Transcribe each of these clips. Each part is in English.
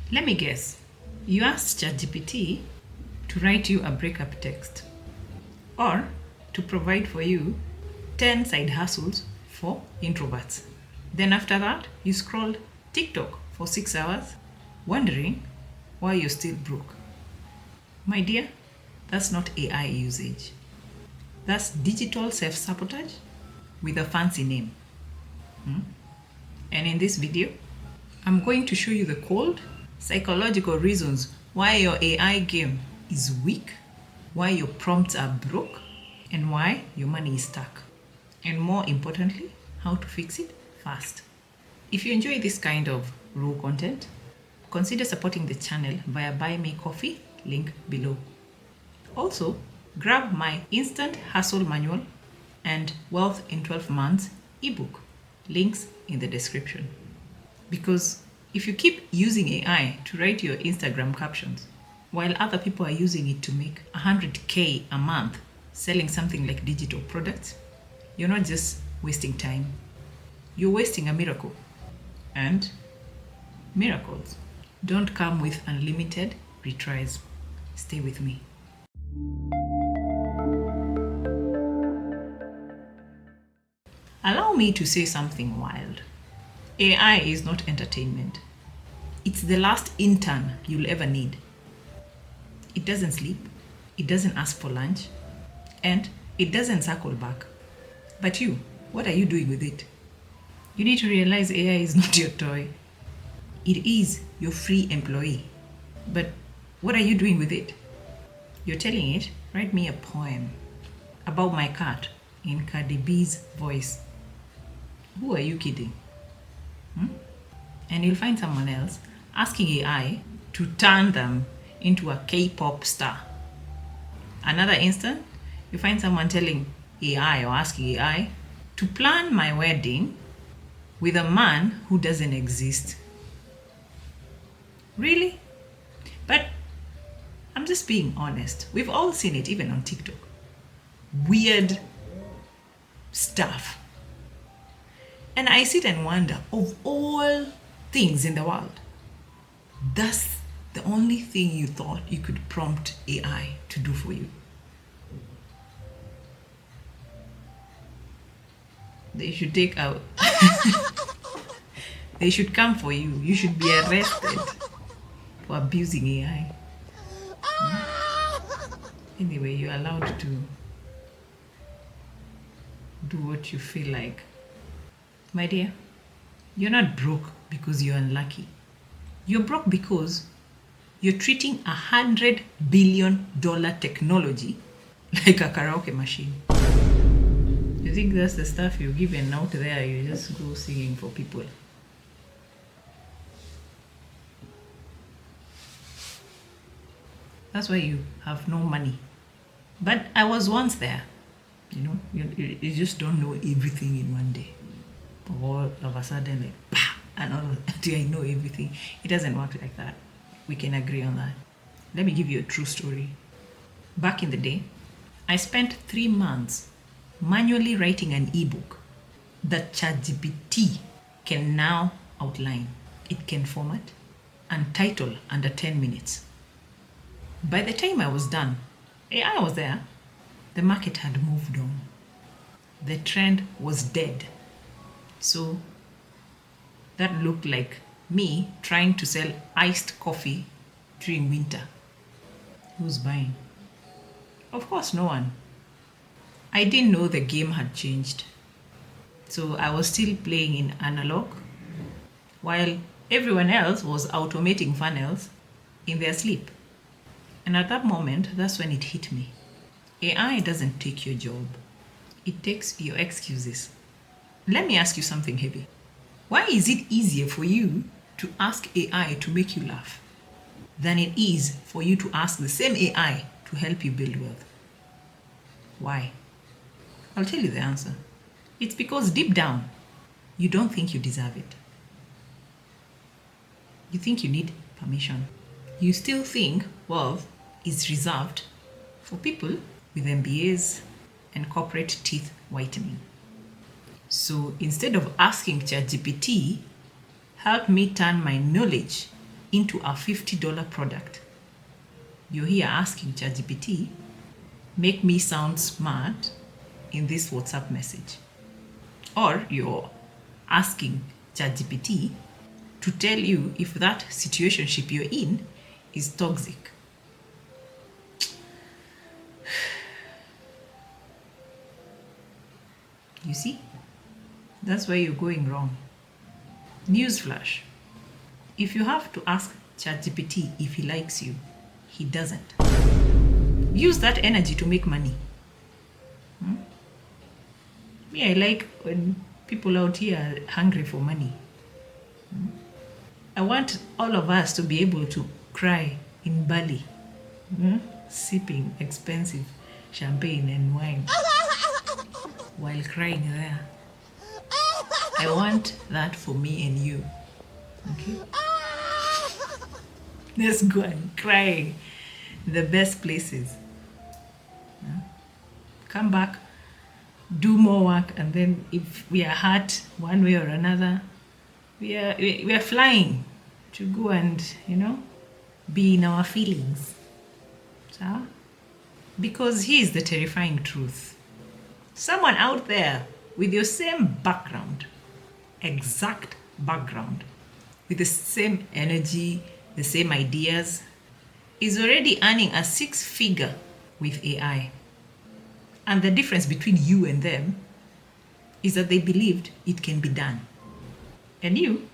Let me guess. You asked ChatGPT to write you a breakup text or to provide for you 10 side hustles for introverts. Then after that, you scrolled TikTok for 6 hours, wondering why you're still broke. My dear, that's not AI usage. That's digital self-sabotage with a fancy name. And in this video, I'm going to show you the cold, psychological reasons why your AI game is weak, why your prompts are broke, and why your money is stuck. And more importantly, how to fix it fast. If you enjoy this kind of raw content, consider supporting the channel via Buy Me Coffee, link below. Also, grab my Instant Hustle Manual and Wealth in 12 Months ebook, links in the description. Because if you keep using AI to write your Instagram captions, while other people are using it to make 100K a month selling something like digital products, you're not just wasting time, you're wasting a miracle. And miracles don't come with unlimited retries. Stay with me. Allow me to say something wild. AI is not entertainment. It's the last intern you'll ever need. It doesn't sleep, it doesn't ask for lunch, and it doesn't circle back. But you, what are you doing with it? You need to realize AI is not your toy. It is your free employee. But what are you doing with it? You're telling it, write me a poem about my cat in Cardi B's voice. Who are you kidding? And you'll find someone else asking AI to turn them into a K-pop star. Another instant, you find someone telling AI or asking AI to plan my wedding with a man who doesn't exist. Really? But I'm just being honest. We've all seen it, even on TikTok. Weird stuff. And I sit and wonder, of all things in the world, that's the only thing you thought you could prompt AI to do for you. They should take out. They should come for you. You should be arrested for abusing AI. Anyway, you're allowed to do what you feel like. My dear, you're not broke because you're unlucky. You're broke because you're treating $100 billion technology like a karaoke machine. You think that's the stuff you're given out there, you just go singing for people. That's why you have no money. But I was once there. You just don't know everything in one day. All of a sudden, like, bah, and all of that, I know everything. It doesn't work like that. We can agree on that. Let me give you a true story. Back in the day, I spent 3 months manually writing an ebook that ChatGPT can now outline. It can format and title under 10 minutes. By the time I was done, AI was there. The market had moved on. The trend was dead. So that looked like me trying to sell iced coffee during winter. Who's buying? Of course, no one. I didn't know the game had changed. So I was still playing in analog while everyone else was automating funnels in their sleep. And at that moment, that's when it hit me. AI doesn't take your job. It takes your excuses. Let me ask you something heavy. Why is it easier for you to ask AI to make you laugh than it is for you to ask the same AI to help you build wealth? Why? I'll tell you the answer. It's because deep down, you don't think you deserve it. You think you need permission. You still think wealth is reserved for people with MBAs and corporate teeth whitening. So instead of asking ChatGPT, help me turn my knowledge into a $50 product, you're here asking ChatGPT, make me sound smart in this WhatsApp message. Or you're asking ChatGPT to tell you if that situationship you're in is toxic. You see? That's where you're going wrong. Newsflash. If you have to ask ChatGPT if he likes you, he doesn't. Use that energy to make money. Me, I like when people out here are hungry for money. I want all of us to be able to cry in Bali, sipping expensive champagne and wine while crying there. I want that for me and you. Okay? Let's go and cry in the best places. Come back, do more work, and then if we are hurt one way or another, we are flying to go and, be in our feelings. So, because here's the terrifying truth. Someone out there with your same background, exact background, with the same energy, the same ideas, is already earning a 6-figure with AI. And the difference between you and them is that they believed it can be done. And you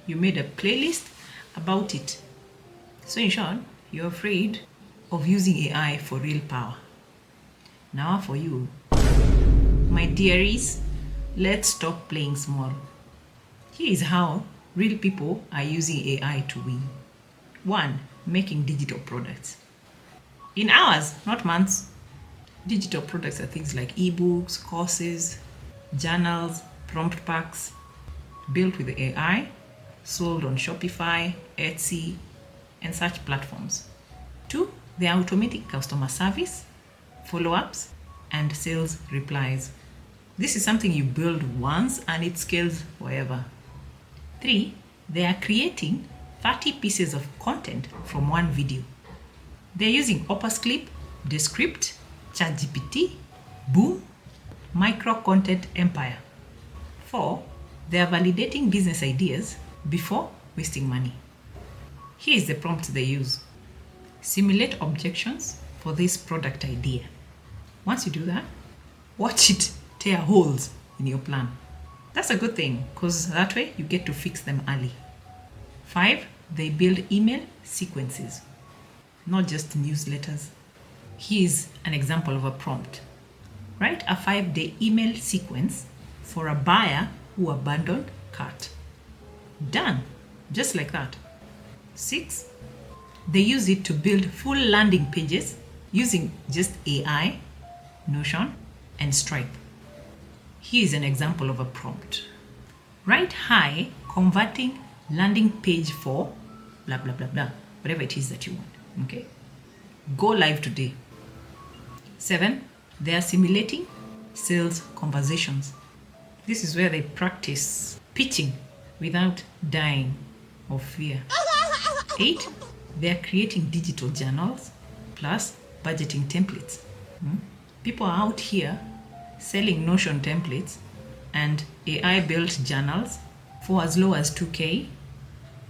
made a playlist about it. So in short, you're afraid of using AI for real power. Now for you, my dearies, let's stop playing small. Here is how real people are using AI to win. 1, making digital products. In hours, not months. Digital products are things like ebooks, courses, journals, prompt packs, built with AI, sold on Shopify, Etsy, and such platforms. 2, they are automating customer service, follow-ups, and sales replies. This is something you build once and it scales forever. 3, they are creating 30 pieces of content from one video. They're using Opus Clip, Descript, ChatGPT, Boom, Micro Content Empire. 4, they are validating business ideas before wasting money. Here is the prompt they use. Simulate objections for this product idea. Once you do that, watch it tear holes in your plan. That's a good thing because that way you get to fix them early. 5, they build email sequences, not just newsletters. Here's an example of a prompt. Write a 5-day email sequence for a buyer who abandoned cart. Done. Just like that. 6, they use it to build full landing pages using just AI, Notion, and Stripe. Here's an example of a prompt. Write hi, converting landing page for blah, blah, blah, blah, whatever it is that you want. Okay? Go live today. 7, they are simulating sales conversations. This is where they practice pitching without dying of fear. 8, they are creating digital journals plus budgeting templates. People are out here selling Notion templates and AI-built journals for as low as 2K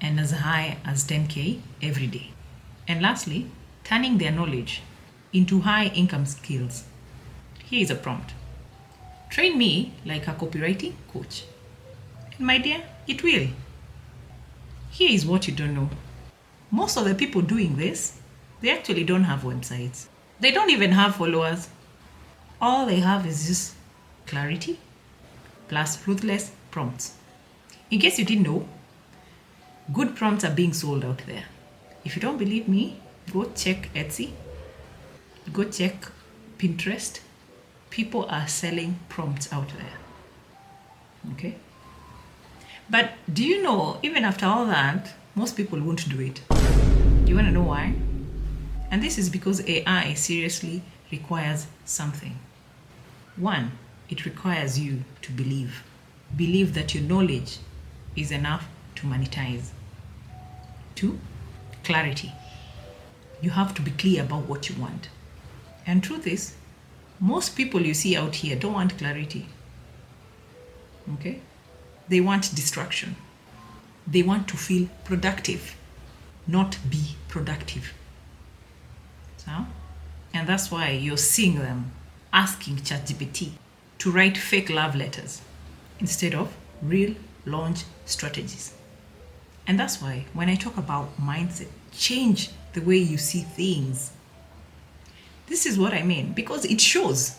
and as high as 10K every day. And lastly, turning their knowledge into high-income skills. Here is a prompt. Train me like a copywriting coach. And my dear, it will. Here is what you don't know. Most of the people doing this, they actually don't have websites. They don't even have followers. All they have is just clarity plus ruthless prompts. In case you didn't know, good prompts are being sold out there. If you don't believe me, go check Etsy, go check Pinterest. People are selling prompts out there. Okay? But do you know, even after all that, most people won't do it. You want to know why? And this is because AI seriously requires something. 1, it requires you to believe. Believe that your knowledge is enough to monetize. to clarity. You have to be clear about what you want. And truth is, most people you see out here don't want clarity. Okay? They want distraction. They want to feel productive, not be productive. So, and that's why you're seeing them asking ChatGPT to write fake love letters instead of real launch strategies. And that's why when I talk about mindset, change the way you see things. This is what I mean, because it shows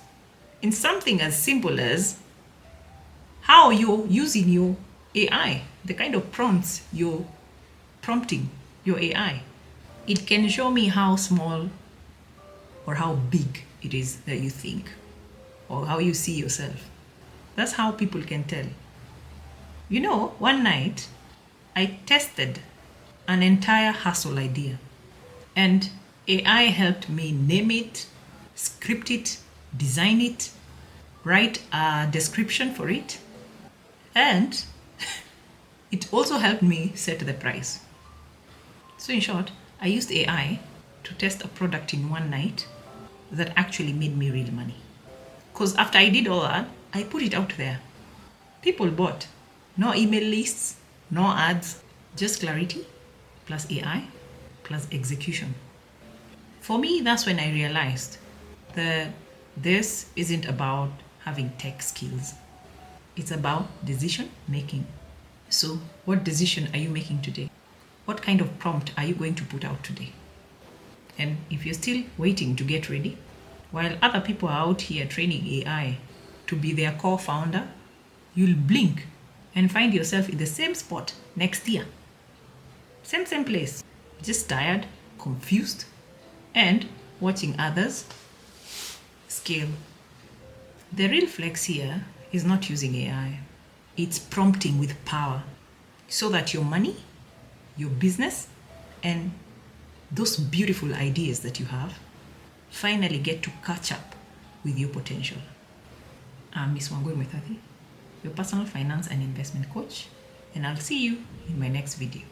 in something as simple as how you're using your AI, the kind of prompts you're prompting your AI. It can show me how small or how big it is that you think or how you see yourself. That's how people can tell. You know, one night I tested an entire hustle idea and AI helped me name it, script it, design it, write a description for it, and it also helped me set the price. So in short, I used AI to test a product in one night that actually made me real money. Because after I did all that, I put it out there. People bought. No email lists, no ads, just clarity plus AI plus execution. For me, that's when I realized that this isn't about having tech skills. It's about decision making. So, what decision are you making today? What kind of prompt are you going to put out today? And if you're still waiting to get ready, while other people are out here training AI to be their co-founder, you'll blink and find yourself in the same spot next year. Same place. Just tired, confused, and watching others scale. The real flex here is not using AI. It's prompting with power so that your money, your business, and those beautiful ideas that you have finally get to catch up with your potential. I'm Miss Wangui Methati, your personal finance and investment coach, and I'll see you in my next video.